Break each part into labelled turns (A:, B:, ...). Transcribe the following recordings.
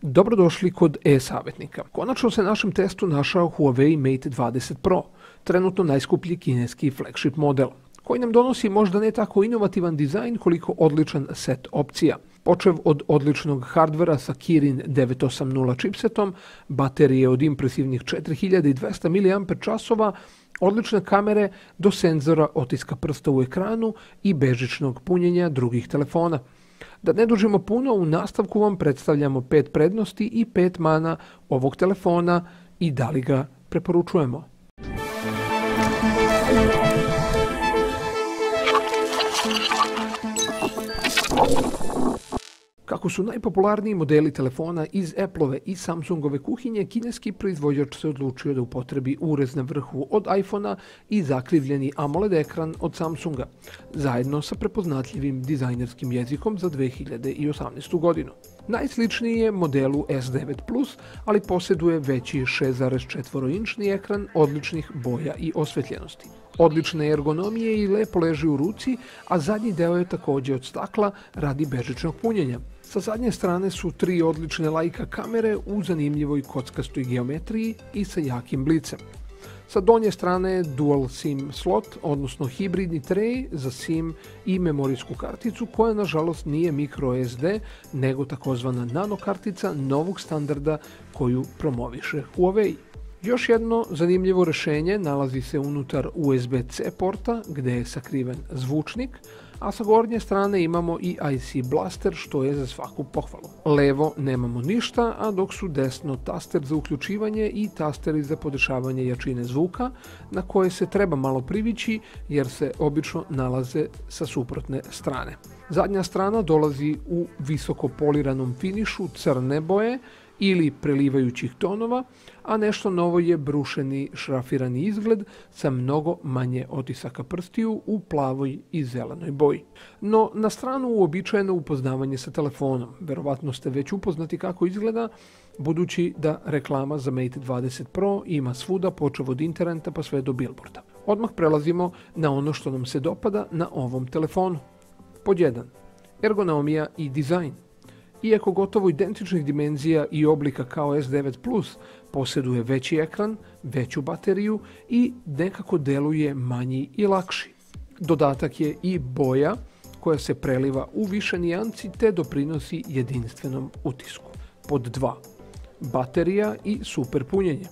A: Dobrodošli kod e-savjetnika. Konačno se našem testu našao Huawei Mate 20 Pro, trenutno najskuplji kineski flagship model, koji nam donosi možda ne tako inovativan dizajn koliko odličan set opcija. Počev od odličnog hardvera sa Kirin 980 chipsetom, baterije od impresivnih 4200 mAh, odlične kamere do senzora otiska prsta u ekranu i bežičnog punjenja drugih telefona. Da ne dužimo puno, u nastavku vam predstavljamo 5 prednosti i 5 mana ovog telefona i da li ga preporučujemo. Kako su najpopularniji modeli telefona iz Appleove i Samsungove kuhinje, kineski proizvođač se odlučio da upotrebi urez na vrhu od iPhona i zakrivljeni AMOLED ekran od Samsunga, zajedno sa prepoznatljivim dizajnerskim jezikom za 2018. godinu. Najsličniji je modelu S9 Plus, ali posjeduje veći 6,4-inčni ekran odličnih boja i osvetljenosti. Odlične ergonomije i lepo leži u ruci, a zadnji deo je također od stakla radi bežičnog punjenja. Sa zadnje strane su 3 odlične Leica kamere u zanimljivoj kockastoj geometriji i sa jakim blicem. Sa donje strane je dual SIM slot, odnosno hibridni tray za SIM i memorijsku karticu koja nažalost nije microSD, nego takozvana nano kartica novog standarda koju promoviše Huawei. Još jedno zanimljivo rješenje nalazi se unutar USB-C porta gdje je sakriven zvučnik, a sa gornje strane imamo i IC blaster što je za svaku pohvalu. Levo nemamo ništa, a dok su desno taster za uključivanje i tasteri za podešavanje jačine zvuka na koje se treba malo privići jer se obično nalaze sa suprotne strane. Zadnja strana dolazi u visoko poliranom finišu crne boje ili prelivajućih tonova, a nešto novo je brušeni šrafirani izgled sa mnogo manje otisaka prstiju u plavoj i zelenoj boji. No, na stranu uobičajeno upoznavanje sa telefonom. Verovatno ste već upoznati kako izgleda, budući da reklama za Mate 20 Pro ima svuda, počev od interneta pa sve do billboarda. Odmah prelazimo na ono što nam se dopada na ovom telefonu. Pod 1. Ergonomija i dizajn. Iako gotovo identičnih dimenzija i oblika kao S9 Plus, posjeduje veći ekran, veću bateriju i nekako deluje manji i lakši. Dodatak je i boja koja se preliva u više nijanci te doprinosi jedinstvenom utisku. Pod 2. Baterija i super punjenje.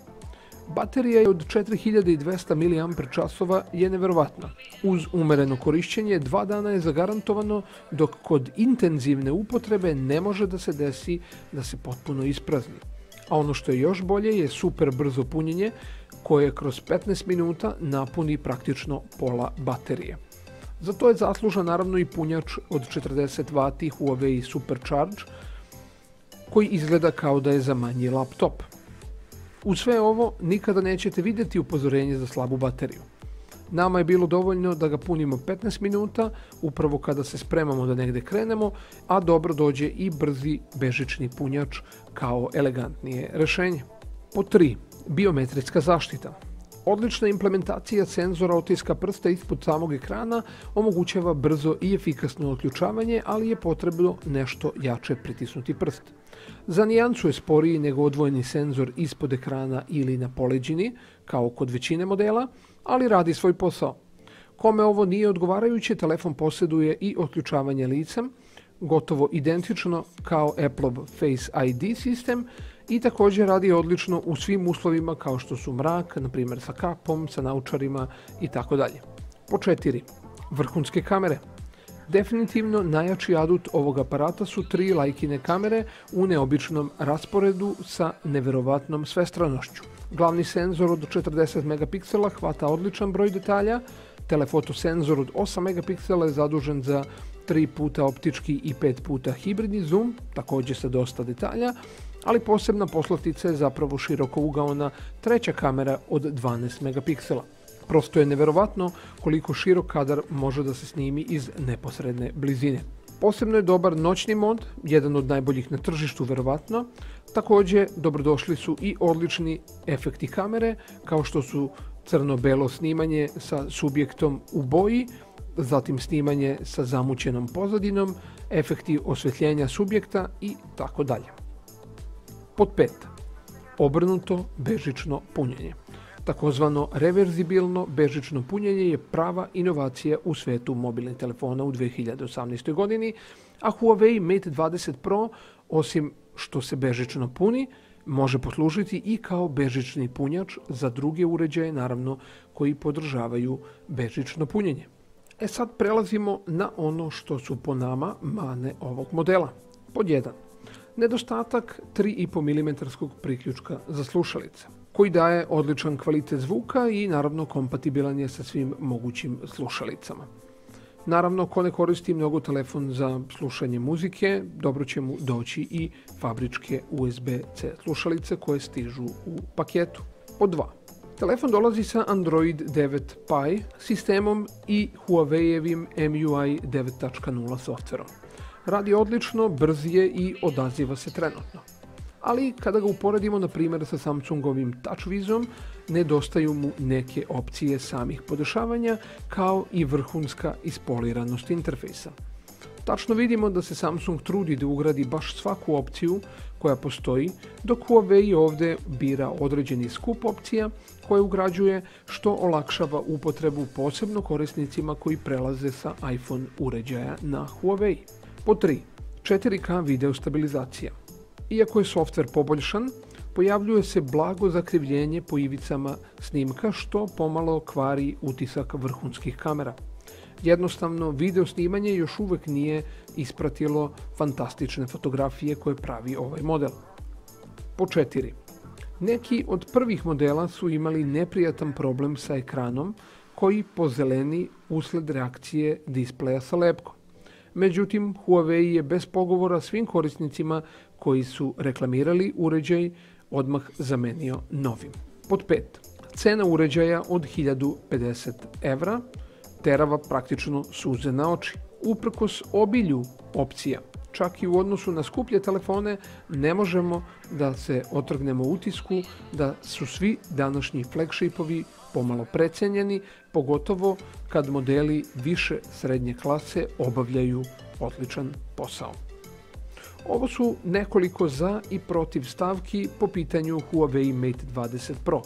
A: Baterija od 4200 mAh je neverovatna. Uz umereno korišćenje 2 dana je zagarantovano, dok kod intenzivne upotrebe ne može da se desi da se potpuno isprazni. A ono što je još bolje je super brzo punjenje koje kroz 15 minuta napuni praktično pola baterije. Za to je zaslužan naravno i punjač od 40 W Huawei Supercharge koji izgleda kao da je za manji laptop. U sve ovo nikada nećete vidjeti upozorenje za slabu bateriju. Nama je bilo dovoljno da ga punimo 15 minuta, upravo kada se spremamo da negdje krenemo, a dobro dođe i brzi bežični punjač kao elegantnije rješenje. Pod 3. Biometrijska zaštita. Odlična implementacija senzora otiska prsta ispod samog ekrana omogućava brzo i efikasno otključavanje, ali je potrebno nešto jače pritisnuti prst. Za nijansu je sporiji nego odvojeni senzor ispod ekrana ili na poleđini, kao kod većine modela, ali radi svoj posao. Kome ovo nije odgovarajuće, telefon posjeduje i otključavanje licem, gotovo identično kao Appleov Face ID sistem i također radi odlično u svim uslovima kao što su mrak, na primjer sa kapom, sa naučarima itd. Po 4. Vrhunske kamere. Definitivno najjači adut ovog aparata su 3 Leicine kamere u neobičnom rasporedu sa neverovatnom svestranošću. Glavni senzor od 40 megapiksela hvata odličan broj detalja, telefoto senzor od 8 megapiksela je zadužen za 3 puta optički i 5 puta hibridni zoom, također sa dosta detalja, ali posebna poslastica je zapravo širokougaona treća kamera od 12 megapiksela. Prosto je neverovatno koliko širok kadar može da se snimi iz neposredne blizine. Posebno je dobar noćni mod, jedan od najboljih na tržištu verovatno. Također dobrodošli su i odlični efekti kamere, kao što su crno-belo snimanje sa subjektom u boji, zatim snimanje sa zamućenom pozadinom, efekti osvjetljenja subjekta i tako dalje. Pod 5. Obrnuto bežično punjenje. Takozvano reverzibilno bežično punjenje je prava inovacija u svetu mobilnih telefona u 2018. godini, a Huawei Mate 20 Pro, osim što se bežično puni, može poslužiti i kao bežični punjač za druge uređaje, naravno, koji podržavaju bežično punjenje. Sad prelazimo na ono što su po nama mane ovog modela. Pod 1. Nedostatak 3,5 mm priključka za slušalice, koji daje odličan kvalitet zvuka i naravno kompatibilan je sa svim mogućim slušalicama. Naravno, ko ne koristi mnogo telefon za slušanje muzike, dobro će mu doći i fabričke USB-C slušalice koje stižu u paketu. Pod 2. Telefon dolazi sa Android 9 Pie sistemom i Huawei-evim MIUI 9.0 softverom. Radi odlično, brz je i odaziva se trenutno. Ali kada ga uporedimo na primjer sa Samsungovim TouchWizom, nedostaju mu neke opcije samih podešavanja kao i vrhunska ispoliranost interfejsa. Tačno vidimo da se Samsung trudi da ugradi baš svaku opciju koja postoji, dok Huawei ovdje bira određeni skup opcija koje ugrađuje, što olakšava upotrebu posebno korisnicima koji prelaze sa iPhone uređaja na Huawei. Pod 3. 4K video stabilizacija. Iako je softver poboljšan, pojavljuje se blago zakrivljenje po ivicama snimka što pomalo kvari utisak vrhunskih kamera. Jednostavno, video snimanje još uvijek nije ispratilo fantastične fotografije koje pravi ovaj model. Po 4. Neki od prvih modela su imali neprijatan problem sa ekranom koji pozeleni usled reakcije displeja sa lepkom. Međutim, Huawei je bez pogovora svim korisnicima koji su reklamirali uređaj odmah zamenio novim. Pod 5. Cena uređaja od 1050 € terava praktično suze na oči. Uprkos obilju opcija, čak i u odnosu na skuplje telefone, ne možemo da se otrgnemo utisku da su svi današnji flagshipovi pomalo precenjeni, pogotovo kad modeli više srednje klase obavljaju odličan posao. Ovo su nekoliko za i protiv stavki po pitanju Huawei Mate 20 Pro.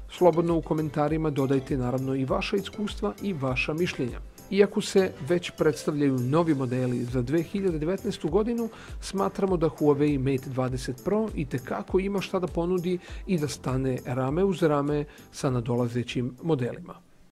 A: Slobodno u komentarima dodajte naravno i vaša iskustva i vaša mišljenja. Iako se već predstavljaju novi modeli za 2019. godinu, smatramo da Huawei Mate 20 Pro itekako ima šta da ponudi i da stane rame uz rame sa nadolazećim modelima.